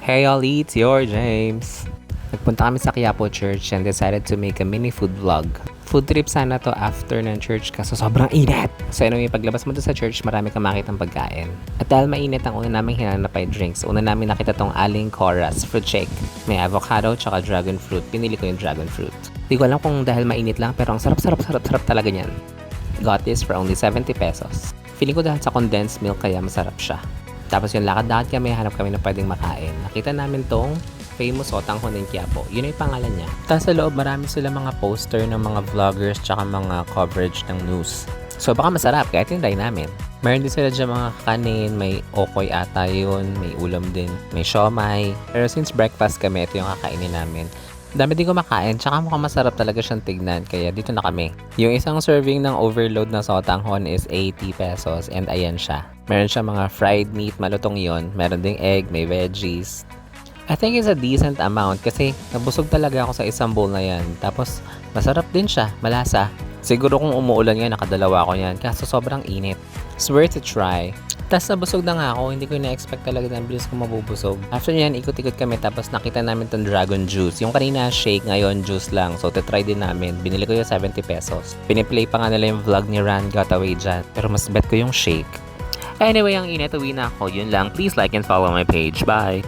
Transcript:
Hey Ollie, it's your James. Nagpunta kami sa Quiapo Church and decided to make a mini food vlog. Food trip sana to after ng church kaso sobrang init. So anyway, paglabas mo doon sa church, marami kang makitang pagkain. At dahil mainit, ang una naming hinanap ay drinks. Una namin nakita tong Aling Coras fruit shake. May avocado tsaka dragon fruit. Pinili ko yung dragon fruit. Di ko alam kung dahil mainit lang pero ang sarap talaga niyan. Got this for only 70 pesos. Feeling ko dahil sa condensed milk kaya masarap siya. Tapos yung lakad-lakad kami, hanap kami na pwedeng makain. Nakita namin tong famous Sotanghon ng Quiapo. Yun yung pangalan niya. Tapos sa loob, marami sila mga poster ng mga vloggers tsaka mga coverage ng news. So baka masarap, kahit yung try namin. Meron din sila dyan mga kanin, may okoy ata yun, may ulam din, may siomay. Pero since breakfast kami, ito yung kakainin namin. Dami din kumakain, tsaka mukhang masarap talaga siyang tignan, kaya dito na kami. Yung isang serving ng overload na sotanghon is 80 pesos and ayan siya. Meron siya mga fried meat, malutong yon. Meron ding egg, may veggies. I think it's a decent amount kasi nabusog talaga ako sa isang bowl na yan. Tapos masarap din siya, malasa. Siguro kung umuulan nga, nakadalawa ko yan kaso sobrang init. It's worth a try. Tapos nabusog na nga ako, hindi ko na-expect talaga na bilis ko mabubusog. After nyan, ikot-ikot kami tapos nakita namin tong dragon juice. Yung kanina shake, ngayon juice lang. So, try din namin. Binili ko yung 70 pesos. Piniplay pa nga nila yung vlog ni Ran Gotaway dyan. Pero mas bet ko yung shake. Anyway, ang init, uwi na ako. Yun lang. Please like and follow my page. Bye!